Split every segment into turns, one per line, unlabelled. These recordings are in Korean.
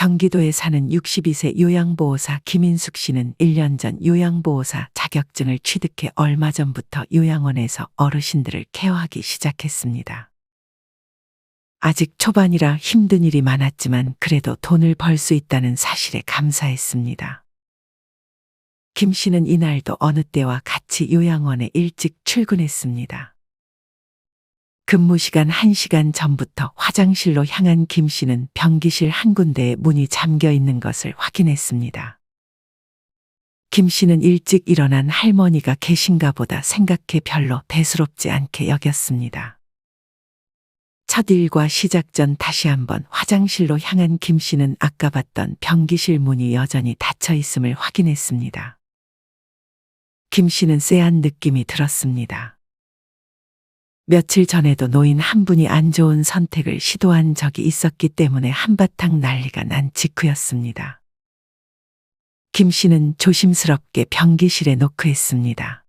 경기도에 사는 62세 요양보호사 김인숙 씨는 1년 전 요양보호사 자격증을 취득해 얼마 전부터 요양원에서 어르신들을 케어하기 시작했습니다. 아직 초반이라 힘든 일이 많았지만 그래도 돈을 벌 수 있다는 사실에 감사했습니다. 김 씨는 이날도 어느 때와 같이 요양원에 일찍 출근했습니다. 근무 시간 1시간 전부터 화장실로 향한 김 씨는 변기실 한 군데에 문이 잠겨 있는 것을 확인했습니다. 김 씨는 일찍 일어난 할머니가 계신가 보다 생각해 별로 대수롭지 않게 여겼습니다. 첫 일과 시작 전 다시 한번 화장실로 향한 김 씨는 아까 봤던 변기실 문이 여전히 닫혀 있음을 확인했습니다. 김 씨는 쎄한 느낌이 들었습니다. 며칠 전에도 노인 한 분이 안 좋은 선택을 시도한 적이 있었기 때문에 한바탕 난리가 난 직후였습니다. 김 씨는 조심스럽게 변기실에 노크했습니다.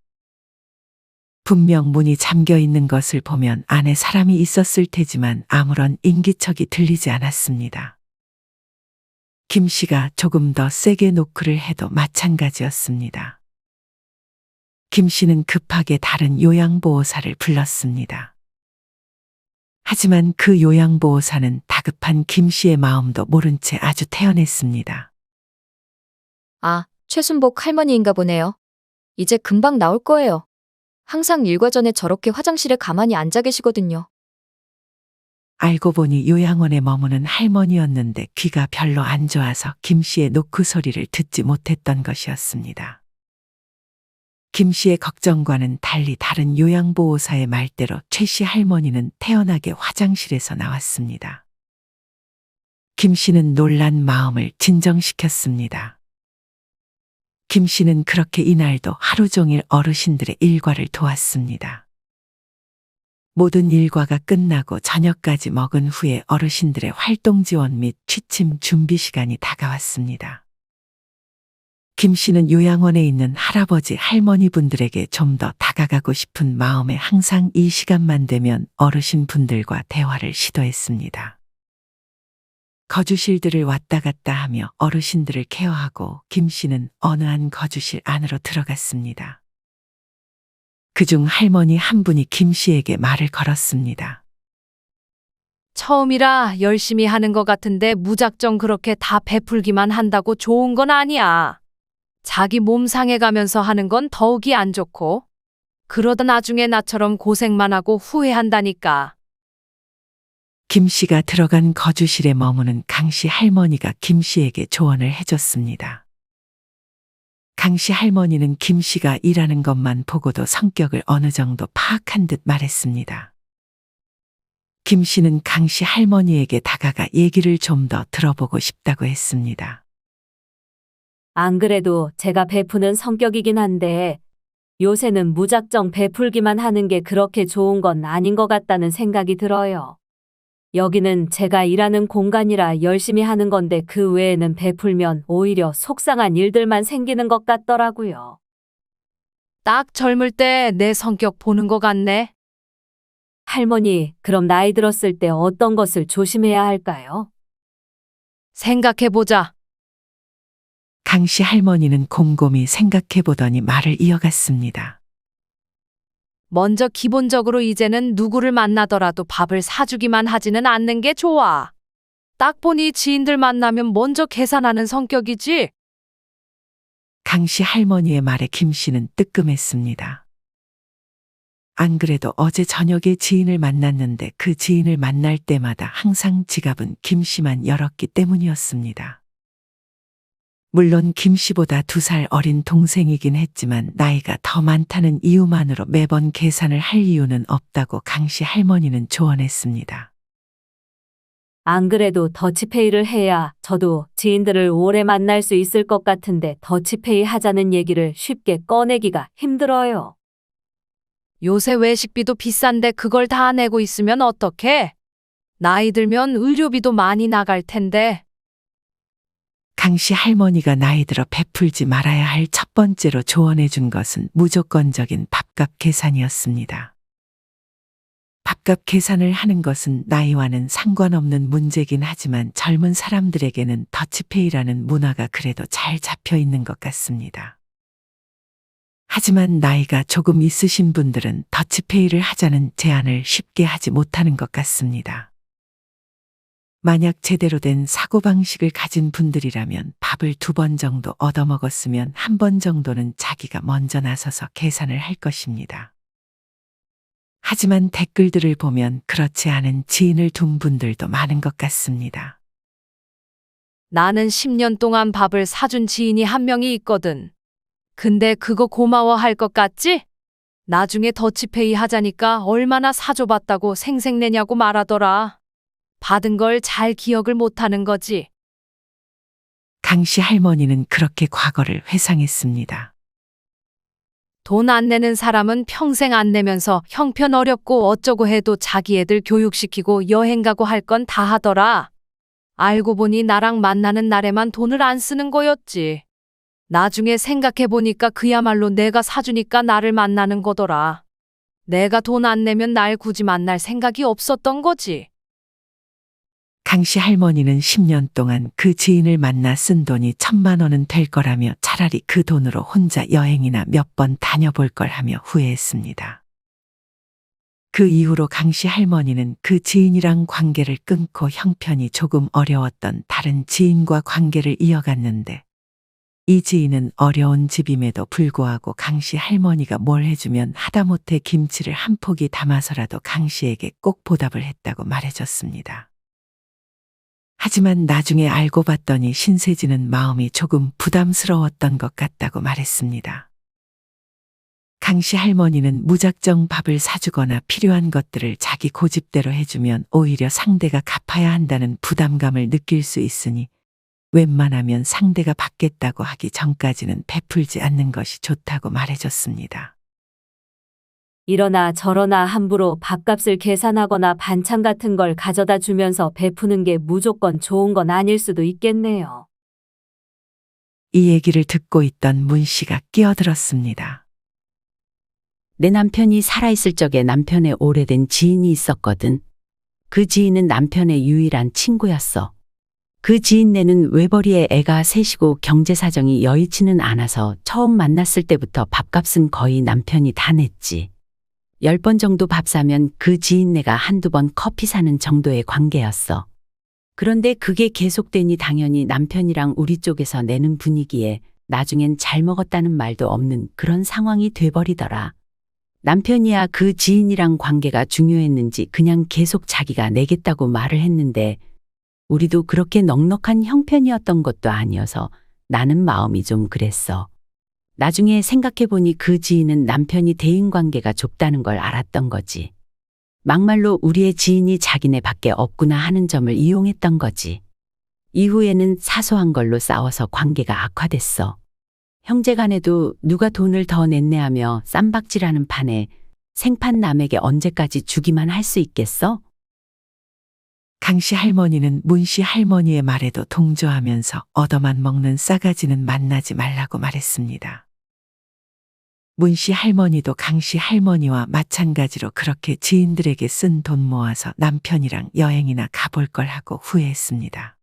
분명 문이 잠겨 있는 것을 보면 안에 사람이 있었을 테지만 아무런 인기척이 들리지 않았습니다. 김 씨가 조금 더 세게 노크를 해도 마찬가지였습니다. 김 씨는 급하게 다른 요양보호사를 불렀습니다. 하지만 그 요양보호사는 다급한 김 씨의 마음도 모른 채 아주 태연했습니다.
아, 최순복 할머니인가 보네요. 이제 금방 나올 거예요. 항상 일과 전에 저렇게 화장실에 가만히 앉아 계시거든요.
알고 보니 요양원에 머무는 할머니였는데 귀가 별로 안 좋아서 김 씨의 노크 소리를 듣지 못했던 것이었습니다. 김 씨의 걱정과는 달리 다른 요양보호사의 말대로 최 씨 할머니는 태연하게 화장실에서 나왔습니다. 김 씨는 놀란 마음을 진정시켰습니다. 김 씨는 그렇게 이날도 하루 종일 어르신들의 일과를 도왔습니다. 모든 일과가 끝나고 저녁까지 먹은 후에 어르신들의 활동 지원 및 취침 준비 시간이 다가왔습니다. 김 씨는 요양원에 있는 할아버지 할머니 분들에게 좀 더 다가가고 싶은 마음에 항상 이 시간만 되면 어르신 분들과 대화를 시도했습니다. 거주실들을 왔다 갔다 하며 어르신들을 케어하고 김 씨는 어느 한 거주실 안으로 들어갔습니다. 그중 할머니 한 분이 김 씨에게 말을 걸었습니다.
처음이라 열심히 하는 것 같은데 무작정 그렇게 다 베풀기만 한다고 좋은 건 아니야. 자기 몸 상해가면서 하는 건 더욱이 안 좋고, 그러다 나중에 나처럼 고생만 하고 후회한다니까.
김 씨가 들어간 거주실에 머무는 강 씨 할머니가 김 씨에게 조언을 해줬습니다. 강 씨 할머니는 김 씨가 일하는 것만 보고도 성격을 어느 정도 파악한 듯 말했습니다. 김 씨는 강 씨 할머니에게 다가가 얘기를 좀 더 들어보고 싶다고 했습니다.
안 그래도 제가 베푸는 성격이긴 한데 요새는 무작정 베풀기만 하는 게 그렇게 좋은 건 아닌 것 같다는 생각이 들어요. 여기는 제가 일하는 공간이라 열심히 하는 건데 그 외에는 베풀면 오히려 속상한 일들만 생기는 것 같더라고요.
딱 젊을 때 내 성격 보는 것 같네.
할머니, 그럼 나이 들었을 때 어떤 것을 조심해야 할까요?
생각해보자.
강 씨 할머니는 곰곰이 생각해 보더니 말을 이어갔습니다.
먼저 기본적으로 이제는 누구를 만나더라도 밥을 사주기만 하지는 않는 게 좋아. 딱 보니 지인들 만나면 먼저 계산하는 성격이지.
강 씨 할머니의 말에 김 씨는 뜨끔했습니다. 안 그래도 어제 저녁에 지인을 만났는데 그 지인을 만날 때마다 항상 지갑은 김 씨만 열었기 때문이었습니다. 물론 김 씨보다 2살 어린 동생이긴 했지만 나이가 더 많다는 이유만으로 매번 계산을 할 이유는 없다고 강 씨 할머니는 조언했습니다.
안 그래도 더치페이를 해야 저도 지인들을 오래 만날 수 있을 것 같은데 더치페이 하자는 얘기를 쉽게 꺼내기가 힘들어요.
요새 외식비도 비싼데 그걸 다 내고 있으면 어떡해? 나이 들면 의료비도 많이 나갈 텐데.
강 씨 할머니가 나이 들어 베풀지 말아야 할 첫 번째로 조언해 준 것은 무조건적인 밥값 계산이었습니다. 밥값 계산을 하는 것은 나이와는 상관없는 문제긴 하지만 젊은 사람들에게는 더치페이라는 문화가 그래도 잘 잡혀 있는 것 같습니다. 하지만 나이가 조금 있으신 분들은 더치페이를 하자는 제안을 쉽게 하지 못하는 것 같습니다. 만약 제대로 된 사고방식을 가진 분들이라면 밥을 2번 정도 얻어먹었으면 1번 정도는 자기가 먼저 나서서 계산을 할 것입니다. 하지만 댓글들을 보면 그렇지 않은 지인을 둔 분들도 많은 것 같습니다.
나는 10년 동안 밥을 사준 지인이 한 명이 있거든. 근데 그거 고마워할 것 같지? 나중에 더치페이 하자니까 얼마나 사줘봤다고 생색내냐고 말하더라. 받은 걸 잘 기억을 못하는 거지.
강 씨 할머니는 그렇게 과거를 회상했습니다.
돈 안 내는 사람은 평생 안 내면서 형편 어렵고 어쩌고 해도 자기 애들 교육시키고 여행 가고 할 건 다 하더라. 알고 보니 나랑 만나는 날에만 돈을 안 쓰는 거였지. 나중에 생각해보니까 그야말로 내가 사주니까 나를 만나는 거더라. 내가 돈 안 내면 날 굳이 만날 생각이 없었던 거지.
강 씨 할머니는 10년 동안 그 지인을 만나 쓴 돈이 1,000만 원은 될 거라며 차라리 그 돈으로 혼자 여행이나 몇 번 다녀볼 걸 하며 후회했습니다. 그 이후로 강 씨 할머니는 그 지인이랑 관계를 끊고 형편이 조금 어려웠던 다른 지인과 관계를 이어갔는데 이 지인은 어려운 집임에도 불구하고 강 씨 할머니가 뭘 해주면 하다못해 김치를 한 포기 담아서라도 강 씨에게 꼭 보답을 했다고 말해줬습니다. 하지만 나중에 알고 봤더니 신세지는 마음이 조금 부담스러웠던 것 같다고 말했습니다. 강 씨 할머니는 무작정 밥을 사주거나 필요한 것들을 자기 고집대로 해주면 오히려 상대가 갚아야 한다는 부담감을 느낄 수 있으니 웬만하면 상대가 받겠다고 하기 전까지는 베풀지 않는 것이 좋다고 말해줬습니다.
이러나 저러나 함부로 밥값을 계산하거나 반찬 같은 걸 가져다 주면서 베푸는 게 무조건 좋은 건 아닐 수도 있겠네요.
이 얘기를 듣고 있던 문 씨가 끼어들었습니다.
내 남편이 살아있을 적에 남편의 오래된 지인이 있었거든. 그 지인은 남편의 유일한 친구였어. 그 지인네는 외벌이에 애가 셋이고 경제 사정이 여의치는 않아서 처음 만났을 때부터 밥값은 거의 남편이 다 냈지. 10번 정도 밥 사면 그 지인네가 한두 번 커피 사는 정도의 관계였어. 그런데 그게 계속되니 당연히 남편이랑 우리 쪽에서 내는 분위기에 나중엔 잘 먹었다는 말도 없는 그런 상황이 돼버리더라. 남편이야 그 지인이랑 관계가 중요했는지 그냥 계속 자기가 내겠다고 말을 했는데 우리도 그렇게 넉넉한 형편이었던 것도 아니어서 나는 마음이 좀 그랬어. 나중에 생각해보니 그 지인은 남편이 대인관계가 좁다는 걸 알았던 거지. 막말로 우리의 지인이 자기네 밖에 없구나 하는 점을 이용했던 거지. 이후에는 사소한 걸로 싸워서 관계가 악화됐어. 형제간에도 누가 돈을 더 냈네 하며 쌈박질하는 판에 생판 남에게 언제까지 주기만 할 수 있겠어?
강 씨 할머니는 문 씨 할머니의 말에도 동조하면서 얻어만 먹는 싸가지는 만나지 말라고 말했습니다. 문 씨 할머니도 강 씨 할머니와 마찬가지로 그렇게 지인들에게 쓴 돈 모아서 남편이랑 여행이나 가볼 걸 하고 후회했습니다.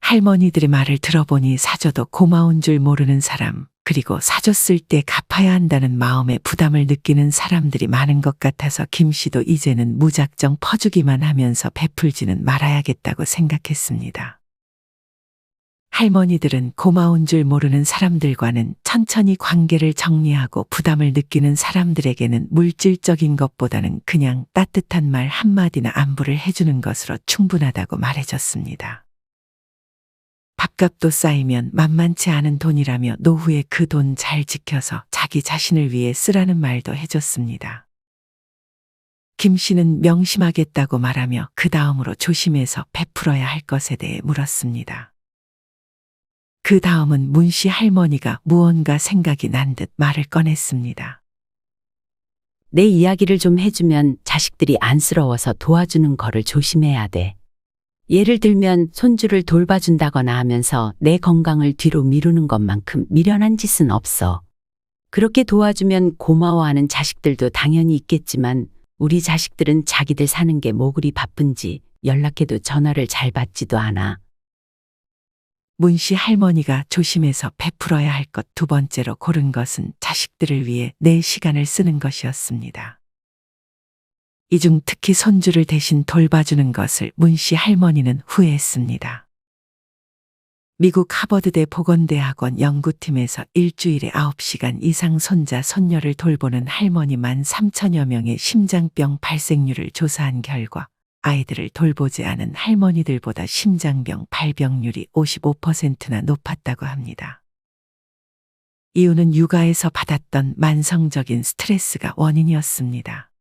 할머니들의 말을 들어보니 사줘도 고마운 줄 모르는 사람, 그리고 사줬을 때 갚아야 한다는 마음의 부담을 느끼는 사람들이 많은 것 같아서 김 씨도 이제는 무작정 퍼주기만 하면서 베풀지는 말아야겠다고 생각했습니다. 할머니들은 고마운 줄 모르는 사람들과는 천천히 관계를 정리하고 부담을 느끼는 사람들에게는 물질적인 것보다는 그냥 따뜻한 말 한마디나 안부를 해주는 것으로 충분하다고 말해줬습니다. 밥값도 쌓이면 만만치 않은 돈이라며 노후에 그 돈 잘 지켜서 자기 자신을 위해 쓰라는 말도 해줬습니다. 김 씨는 명심하겠다고 말하며 그 다음으로 조심해서 베풀어야 할 것에 대해 물었습니다. 그 다음은 문 씨 할머니가 무언가 생각이 난 듯 말을 꺼냈습니다.
내 이야기를 좀 해주면 자식들이 안쓰러워서 도와주는 거를 조심해야 돼. 예를 들면 손주를 돌봐준다거나 하면서 내 건강을 뒤로 미루는 것만큼 미련한 짓은 없어. 그렇게 도와주면 고마워하는 자식들도 당연히 있겠지만 우리 자식들은 자기들 사는 게 뭐 그리 바쁜지 연락해도 전화를 잘 받지도 않아.
문씨 할머니가 조심해서 베풀어야 할 것 두 번째로 고른 것은 자식들을 위해 내 시간을 쓰는 것이었습니다. 이 중 특히 손주를 대신 돌봐주는 것을 문씨 할머니는 후회했습니다. 미국 하버드대 보건대학원 연구팀에서 일주일에 9시간 이상 손자, 손녀를 돌보는 할머니 13,000여 명의 심장병 발생률을 조사한 결과 아이들을 돌보지 않은 할머니들보다 심장병 발병률이 55%나 높았다고 합니다. 이유는 육아에서 받았던 만성적인 스트레스가 원인이었습니다.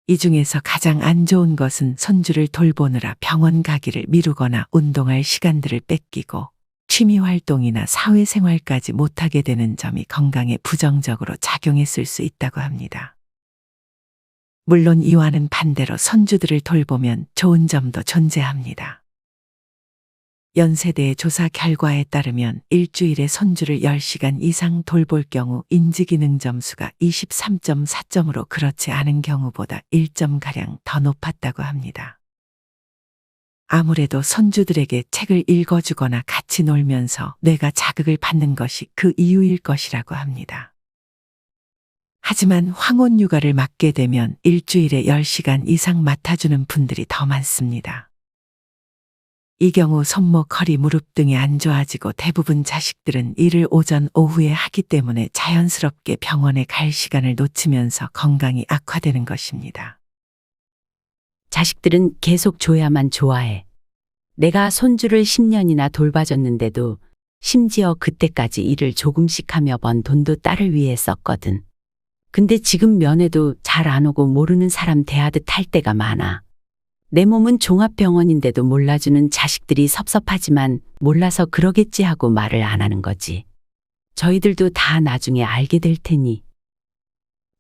이 중에서 가장 안 좋은 것은 손주를 돌보느라 병원 가기를 미루거나 운동할 시간들을 뺏기고 취미 활동이나 사회생활까지 못하게 되는 점이 건강에 부정적으로 작용했을 수 있다고 합니다. 물론 이와는 반대로 손주들을 돌보면 좋은 점도 존재합니다. 연세대의 조사 결과에 따르면 일주일에 손주를 10시간 이상 돌볼 경우 인지기능 점수가 23.4점으로 그렇지 않은 경우보다 1점가량 더 높았다고 합니다. 아무래도 손주들에게 책을 읽어주거나 같이 놀면서 뇌가 자극을 받는 것이 그 이유일 것이라고 합니다. 하지만 황혼 육아를 맡게 되면 일주일에 10시간 이상 맡아주는 분들이 더 많습니다. 이 경우 손목, 허리, 무릎 등이 안 좋아지고 대부분 자식들은 일을 오전, 오후에 하기 때문에 자연스럽게 병원에 갈 시간을 놓치면서 건강이 악화되는 것입니다.
자식들은 계속 줘야만 좋아해. 내가 손주를 10년이나 돌봐줬는데도 심지어 그때까지 일을 조금씩 하며 번 돈도 딸을 위해 썼거든. 근데 지금 면회도 잘 안 오고 모르는 사람 대하듯 할 때가 많아. 내 몸은 종합병원인데도 몰라주는 자식들이 섭섭하지만 몰라서 그러겠지 하고 말을 안 하는 거지. 저희들도 다 나중에 알게 될 테니.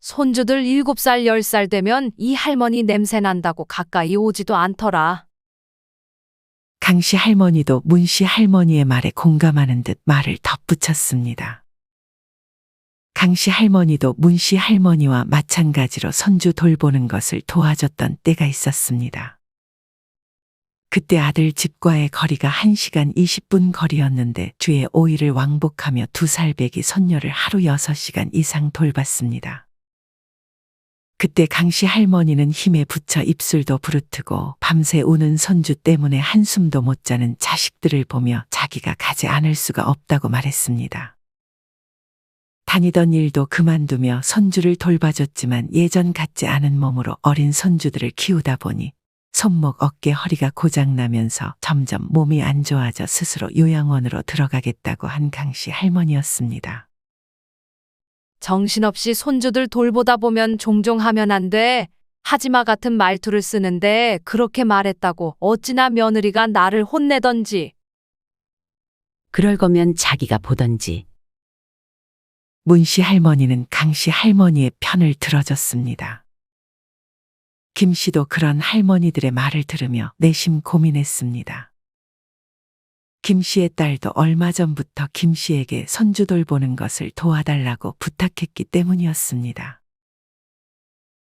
손주들 7살, 10살 되면 이 할머니 냄새 난다고 가까이 오지도 않더라.
강씨 할머니도 문씨 할머니의 말에 공감하는 듯 말을 덧붙였습니다. 강씨 할머니도 문씨 할머니와 마찬가지로 손주 돌보는 것을 도와줬던 때가 있었습니다. 그때 아들 집과의 거리가 1시간 20분 거리였는데 주에 5일을 왕복하며 2살 배기 손녀를 하루 6시간 이상 돌봤습니다. 그때 강씨 할머니는 힘에 부쳐 입술도 부르트고 밤새 우는 손주 때문에 한숨도 못 자는 자식들을 보며 자기가 가지 않을 수가 없다고 말했습니다. 다니던 일도 그만두며 손주를 돌봐줬지만 예전 같지 않은 몸으로 어린 손주들을 키우다 보니 손목, 어깨, 허리가 고장나면서 점점 몸이 안 좋아져 스스로 요양원으로 들어가겠다고 한 강씨 할머니였습니다.
정신없이 손주들 돌보다 보면 종종 하면 안 돼. 하지마 같은 말투를 쓰는데 그렇게 말했다고 어찌나 며느리가 나를 혼내던지.
그럴 거면 자기가 보던지.
문씨 할머니는 강씨 할머니의 편을 들어줬습니다. 김씨도 그런 할머니들의 말을 들으며 내심 고민했습니다. 김씨의 딸도 얼마 전부터 김씨에게 손주 돌보는 것을 도와달라고 부탁했기 때문이었습니다.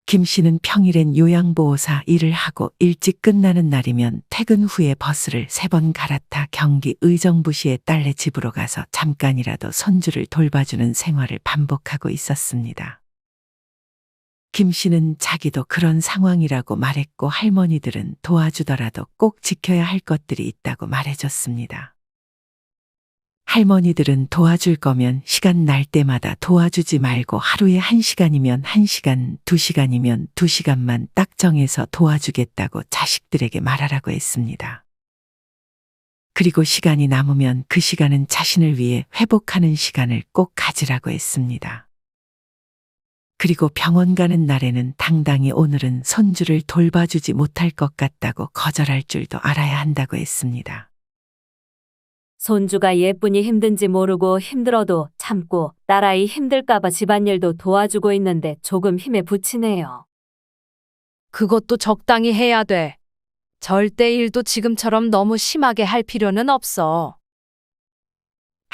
김씨는 평일엔 요양보호사 일을 하고 일찍 끝나는 날이면 퇴근 후에 버스를 3번 갈아타 경기 의정부시의 딸네 집으로 가서 잠깐이라도 손주를 돌봐주는 생활을 반복하고 있었습니다. 김씨는 자기도 그런 상황이라고 말했고 할머니들은 도와주더라도 꼭 지켜야 할 것들이 있다고 말해줬습니다. 할머니들은 도와줄 거면 시간 날 때마다 도와주지 말고 하루에 1시간이면 1시간, 2시간이면 2시간만 딱 정해서 도와주겠다고 자식들에게 말하라고 했습니다. 그리고 시간이 남으면 그 시간은 자신을 위해 회복하는 시간을 꼭 가지라고 했습니다. 그리고 병원 가는 날에는 당당히 오늘은 손주를 돌봐주지 못할 것 같다고 거절할 줄도 알아야 한다고 했습니다.
손주가 예쁘니 힘든지 모르고 힘들어도 참고 딸아이 힘들까봐 집안일도 도와주고 있는데 조금 힘에 부치네요.
그것도 적당히 해야 돼. 절대 일도 지금처럼 너무 심하게 할 필요는 없어.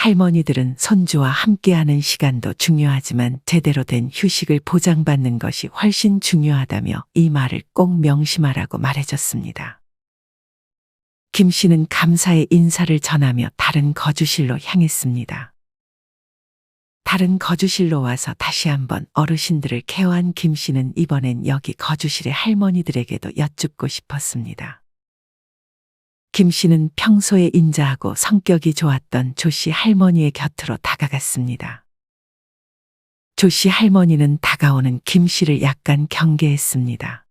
할머니들은 손주와 함께하는 시간도 중요하지만 제대로 된 휴식을 보장받는 것이 훨씬 중요하다며 이 말을 꼭 명심하라고 말해줬습니다. 김 씨는 감사의 인사를 전하며 다른 거주실로 향했습니다. 다른 거주실로 와서 다시 한번 어르신들을 케어한 김 씨는 이번엔 여기 거주실의 할머니들에게도 여쭙고 싶었습니다. 김 씨는 평소에 인자하고 성격이 좋았던 조 씨 할머니의 곁으로 다가갔습니다. 조 씨 할머니는 다가오는 김 씨를 약간 경계했습니다.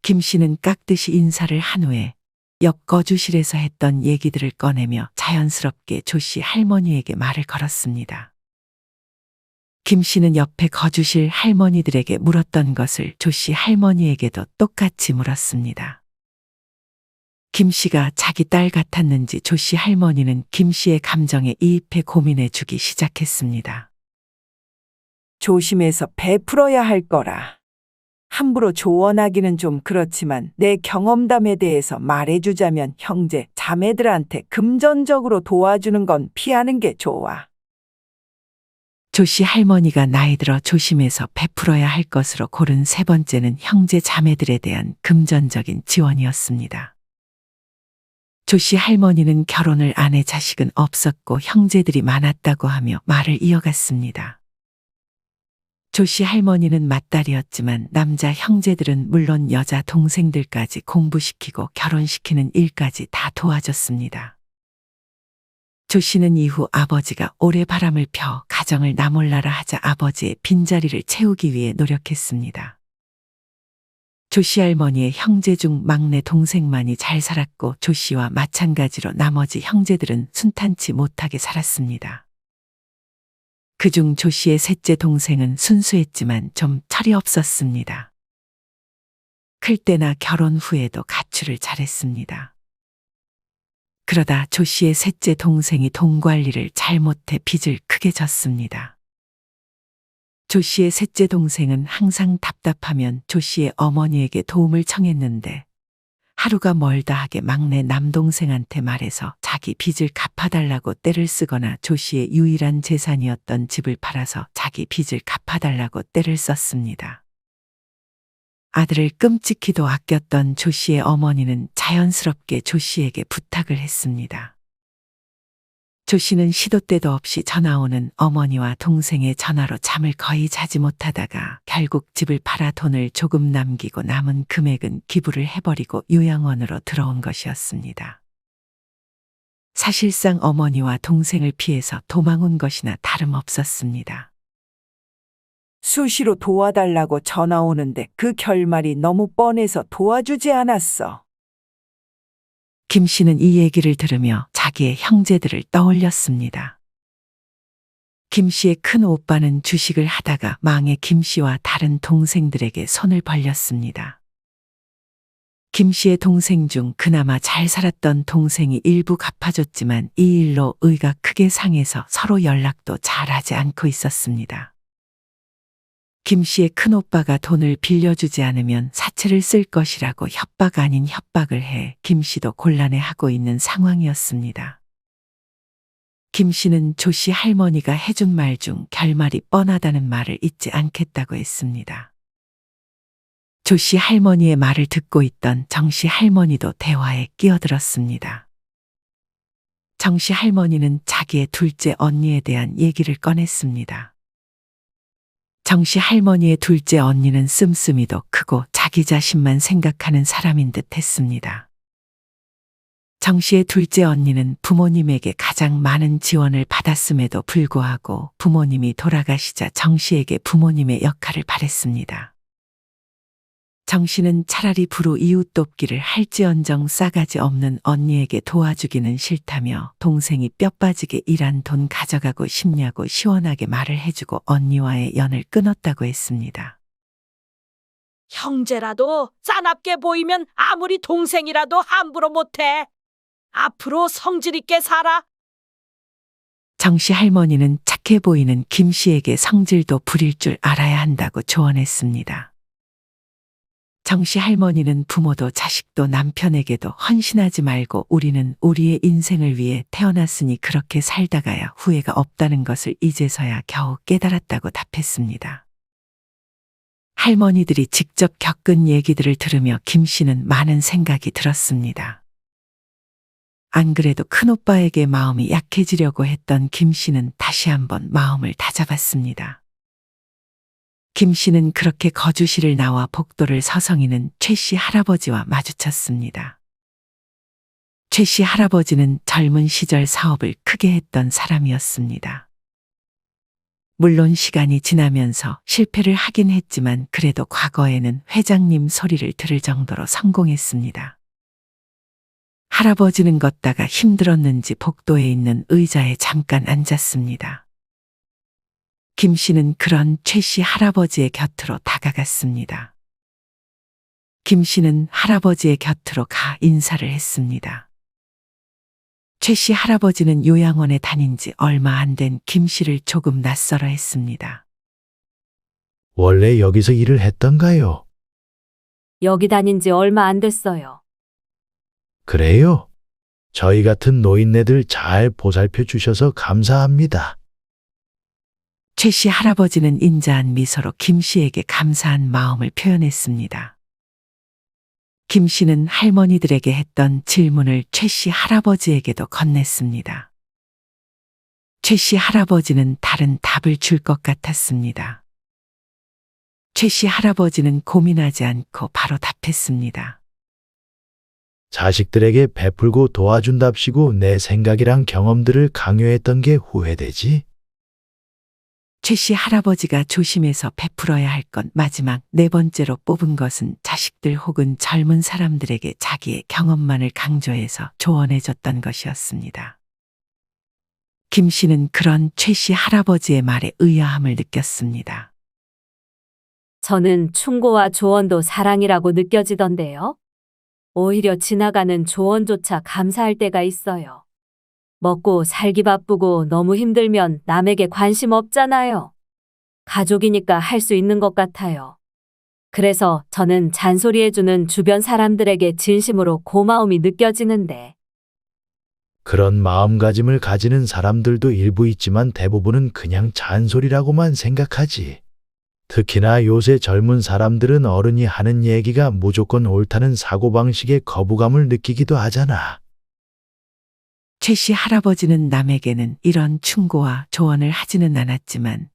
김 씨는 깍듯이 인사를 한 후에 옆 거주실에서 했던 얘기들을 꺼내며 자연스럽게 조 씨 할머니에게 말을 걸었습니다. 김 씨는 옆에 거주실 할머니들에게 물었던 것을 조 씨 할머니에게도 똑같이 물었습니다. 김 씨가 자기 딸 같았는지 조 씨 할머니는 김 씨의 감정에 이입해 고민해 주기 시작했습니다.
조심해서 베풀어야 할 거라. 함부로 조언하기는 좀 그렇지만 내 경험담에 대해서 말해주자면 형제, 자매들한테 금전적으로 도와주는 건 피하는 게 좋아.
조 씨 할머니가 나이 들어 조심해서 베풀어야 할 것으로 고른 세 번째는 형제 자매들에 대한 금전적인 지원이었습니다. 조 씨 할머니는 결혼을 안 해 자식은 없었고 형제들이 많았다고 하며 말을 이어갔습니다. 조 씨 할머니는 맏딸이었지만 남자 형제들은 물론 여자 동생들까지 공부시키고 결혼시키는 일까지 다 도와줬습니다. 조 씨는 이후 아버지가 오래 바람을 펴 가정을 나몰라라 하자 아버지의 빈자리를 채우기 위해 노력했습니다. 조 씨 할머니의 형제 중 막내 동생만이 잘 살았고 조 씨와 마찬가지로 나머지 형제들은 순탄치 못하게 살았습니다. 그중 조 씨의 셋째 동생은 순수했지만 좀 철이 없었습니다. 클 때나 결혼 후에도 가출을 잘했습니다. 그러다 조 씨의 셋째 동생이 돈 관리를 잘못해 빚을 크게 졌습니다. 조 씨의 셋째 동생은 항상 답답하면 조 씨의 어머니에게 도움을 청했는데 하루가 멀다 하게 막내 남동생한테 말해서 자기 빚을 갚아달라고 떼를 쓰거나 조 씨의 유일한 재산이었던 집을 팔아서 자기 빚을 갚아달라고 떼를 썼습니다. 아들을 끔찍히도 아꼈던 조 씨의 어머니는 자연스럽게 조 씨에게 부탁을 했습니다. 조 씨는 시도 때도 없이 전화 오는 어머니와 동생의 전화로 잠을 거의 자지 못하다가 결국 집을 팔아 돈을 조금 남기고 남은 금액은 기부를 해버리고 요양원으로 들어온 것이었습니다. 사실상 어머니와 동생을 피해서 도망 온 것이나 다름없었습니다.
수시로 도와달라고 전화 오는데 그 결말이 너무 뻔해서 도와주지 않았어.
김 씨는 이 얘기를 들으며 자기의 형제들을 떠올렸습니다. 김 씨의 큰 오빠는 주식을 하다가 망해 김 씨와 다른 동생들에게 손을 벌렸습니다. 김 씨의 동생 중 그나마 잘 살았던 동생이 일부 갚아줬지만 이 일로 의가 크게 상해서 서로 연락도 잘 하지 않고 있었습니다. 김 씨의 큰오빠가 돈을 빌려주지 않으면 사채를 쓸 것이라고 협박 아닌 협박을 해 김 씨도 곤란해하고 있는 상황이었습니다. 김 씨는 조 씨 할머니가 해준 말 중 결말이 뻔하다는 말을 잊지 않겠다고 했습니다. 조 씨 할머니의 말을 듣고 있던 정 씨 할머니도 대화에 끼어들었습니다. 정 씨 할머니는 자기의 둘째 언니에 대한 얘기를 꺼냈습니다. 정 씨 할머니의 둘째 언니는 씀씀이도 크고 자기 자신만 생각하는 사람인 듯 했습니다. 정 씨의 둘째 언니는 부모님에게 가장 많은 지원을 받았음에도 불구하고 부모님이 돌아가시자 정 씨에게 부모님의 역할을 바랬습니다. 정 씨는 차라리 부로 이웃 돕기를 할지언정 싸가지 없는 언니에게 도와주기는 싫다며 동생이 뼈 빠지게 일한 돈 가져가고 싶냐고 시원하게 말을 해주고 언니와의 연을 끊었다고 했습니다.
형제라도 싸납게 보이면 아무리 동생이라도 함부로 못해. 앞으로 성질 있게 살아.
정 씨 할머니는 착해 보이는 김 씨에게 성질도 부릴 줄 알아야 한다고 조언했습니다. 정씨 할머니는 부모도 자식도 남편에게도 헌신하지 말고 우리는 우리의 인생을 위해 태어났으니 그렇게 살다가야 후회가 없다는 것을 이제서야 겨우 깨달았다고 답했습니다. 할머니들이 직접 겪은 얘기들을 들으며 김 씨는 많은 생각이 들었습니다. 안 그래도 큰오빠에게 마음이 약해지려고 했던 김 씨는 다시 한번 마음을 다잡았습니다. 김 씨는 그렇게 거주시를 나와 복도를 서성이는 최 씨 할아버지와 마주쳤습니다. 최 씨 할아버지는 젊은 시절 사업을 크게 했던 사람이었습니다. 물론 시간이 지나면서 실패를 하긴 했지만 그래도 과거에는 회장님 소리를 들을 정도로 성공했습니다. 할아버지는 걷다가 힘들었는지 복도에 있는 의자에 잠깐 앉았습니다. 김 씨는 그런 최 씨 할아버지의 곁으로 다가갔습니다. 김 씨는 할아버지의 곁으로 가 인사를 했습니다. 최 씨 할아버지는 요양원에 다닌 지 얼마 안 된 김 씨를 조금 낯설어 했습니다.
원래 여기서 일을 했던가요?
여기 다닌 지 얼마 안 됐어요.
그래요? 저희 같은 노인네들 잘 보살펴 주셔서 감사합니다.
최 씨 할아버지는 인자한 미소로 김 씨에게 감사한 마음을 표현했습니다. 김 씨는 할머니들에게 했던 질문을 최 씨 할아버지에게도 건넸습니다. 최 씨 할아버지는 다른 답을 줄 것 같았습니다. 최 씨 할아버지는 고민하지 않고 바로 답했습니다.
자식들에게 베풀고 도와준답시고 내 생각이랑 경험들을 강요했던 게 후회되지?
최 씨 할아버지가 조심해서 베풀어야 할 건 마지막 네 번째로 뽑은 것은 자식들 혹은 젊은 사람들에게 자기의 경험만을 강조해서 조언해줬던 것이었습니다. 김 씨는 그런 최 씨 할아버지의 말에 의아함을 느꼈습니다.
저는 충고와 조언도 사랑이라고 느껴지던데요. 오히려 지나가는 조언조차 감사할 때가 있어요. 먹고 살기 바쁘고 너무 힘들면 남에게 관심 없잖아요. 가족이니까 할 수 있는 것 같아요. 그래서 저는 잔소리해주는 주변 사람들에게 진심으로 고마움이 느껴지는데.
그런 마음가짐을 가지는 사람들도 일부 있지만 대부분은 그냥 잔소리라고만 생각하지. 특히나 요새 젊은 사람들은 어른이 하는 얘기가 무조건 옳다는 사고방식에 거부감을 느끼기도 하잖아.
최 씨 할아버지는 남에게는 이런 충고와 조언을 하지는 않았지만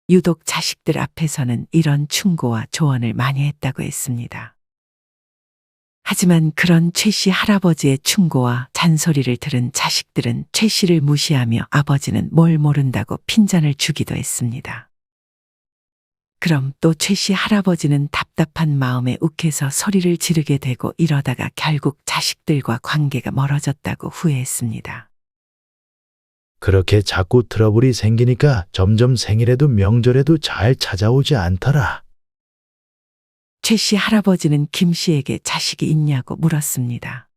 유독 자식들 앞에서는 이런 충고와 조언을 많이 했다고 했습니다. 하지만 그런 최 씨 할아버지의 충고와 잔소리를 들은 자식들은 최 씨를 무시하며 아버지는 뭘 모른다고 핀잔을 주기도 했습니다. 그럼 또 최 씨 할아버지는 답답한 마음에 욱해서 소리를 지르게 되고 이러다가 결국 자식들과 관계가 멀어졌다고 후회했습니다.
그렇게 자꾸 트러블이 생기니까 점점 생일에도 명절에도 잘 찾아오지 않더라.
최 씨 할아버지는 김 씨에게 자식이 있냐고 물었습니다.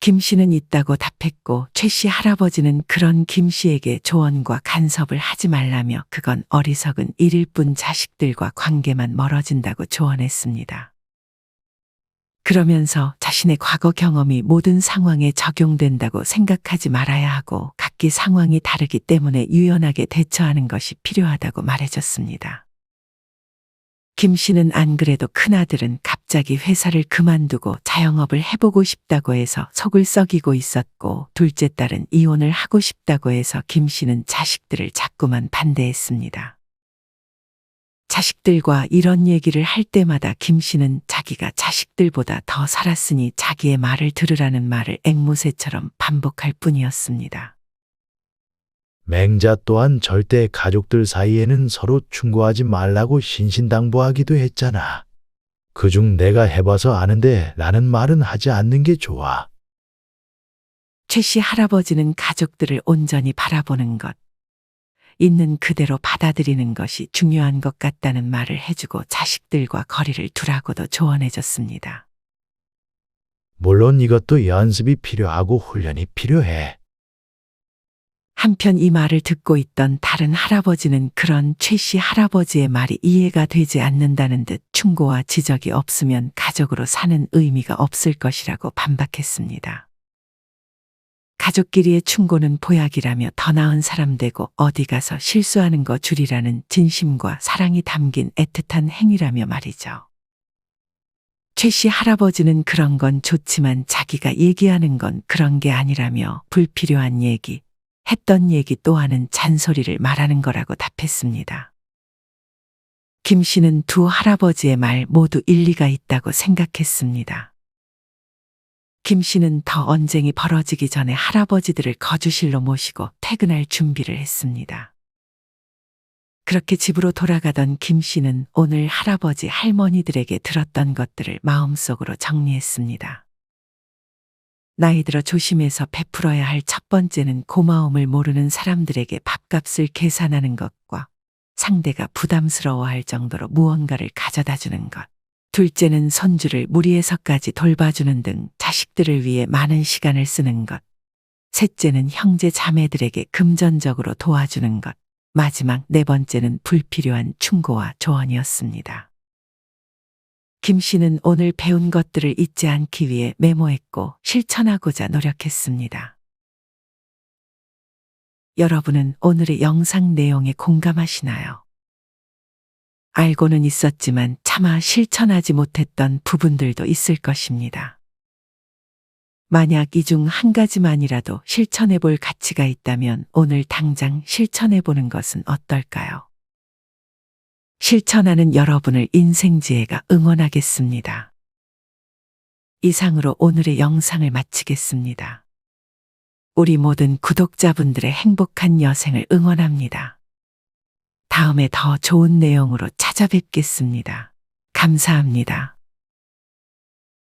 김 씨는 있다고 답했고 최 씨 할아버지는 그런 김 씨에게 조언과 간섭을 하지 말라며 그건 어리석은 일일 뿐 자식들과 관계만 멀어진다고 조언했습니다. 그러면서 자신의 과거 경험이 모든 상황에 적용된다고 생각하지 말아야 하고 각기 상황이 다르기 때문에 유연하게 대처하는 것이 필요하다고 말해줬습니다. 김 씨는 안 그래도 큰아들은 갑자기 회사를 그만두고 자영업을 해보고 싶다고 해서 속을 썩이고 있었고 둘째 딸은 이혼을 하고 싶다고 해서 김 씨는 자식들을 자꾸만 반대했습니다. 자식들과 이런 얘기를 할 때마다 김 씨는 자기가 자식들보다 더 살았으니 자기의 말을 들으라는 말을 앵무새처럼 반복할 뿐이었습니다.
맹자 또한 절대 가족들 사이에는 서로 충고하지 말라고 신신당부하기도 했잖아. 그중 내가 해봐서 아는데 라는 말은 하지 않는 게 좋아.
최 씨 할아버지는 가족들을 온전히 바라보는 것, 있는 그대로 받아들이는 것이 중요한 것 같다는 말을 해주고 자식들과 거리를 두라고도 조언해줬습니다.
물론 이것도 연습이 필요하고 훈련이 필요해.
한편 이 말을 듣고 있던 다른 할아버지는 그런 최 씨 할아버지의 말이 이해가 되지 않는다는 듯 충고와 지적이 없으면 가족으로 사는 의미가 없을 것이라고 반박했습니다. 가족끼리의 충고는 보약이라며 더 나은 사람 되고 어디 가서 실수하는 거 줄이라는 진심과 사랑이 담긴 애틋한 행위라며 말이죠. 최 씨 할아버지는 그런 건 좋지만 자기가 얘기하는 건 그런 게 아니라며 불필요한 얘기, 했던 얘기 또한은 잔소리를 말하는 거라고 답했습니다. 김 씨는 두 할아버지의 말 모두 일리가 있다고 생각했습니다. 김 씨는 더 언쟁이 벌어지기 전에 할아버지들을 거주실로 모시고 퇴근할 준비를 했습니다. 그렇게 집으로 돌아가던 김 씨는 오늘 할아버지 할머니들에게 들었던 것들을 마음속으로 정리했습니다. 나이 들어 조심해서 베풀어야 할 첫 번째는 고마움을 모르는 사람들에게 밥값을 계산하는 것과 상대가 부담스러워할 정도로 무언가를 가져다 주는 것. 둘째는 손주를 무리해서까지 돌봐주는 등 자식들을 위해 많은 시간을 쓰는 것. 셋째는 형제 자매들에게 금전적으로 도와주는 것. 마지막 네 번째는 불필요한 충고와 조언이었습니다. 김 씨는 오늘 배운 것들을 잊지 않기 위해 메모했고 실천하고자 노력했습니다. 여러분은 오늘의 영상 내용에 공감하시나요? 알고는 있었지만 차마 실천하지 못했던 부분들도 있을 것입니다. 만약 이 중 한 가지만이라도 실천해 볼 가치가 있다면 오늘 당장 실천해 보는 것은 어떨까요? 실천하는 여러분을 인생지혜가 응원하겠습니다. 이상으로 오늘의 영상을 마치겠습니다. 우리 모든 구독자분들의 행복한 여생을 응원합니다. 다음에 더 좋은 내용으로 찾아뵙겠습니다. 감사합니다.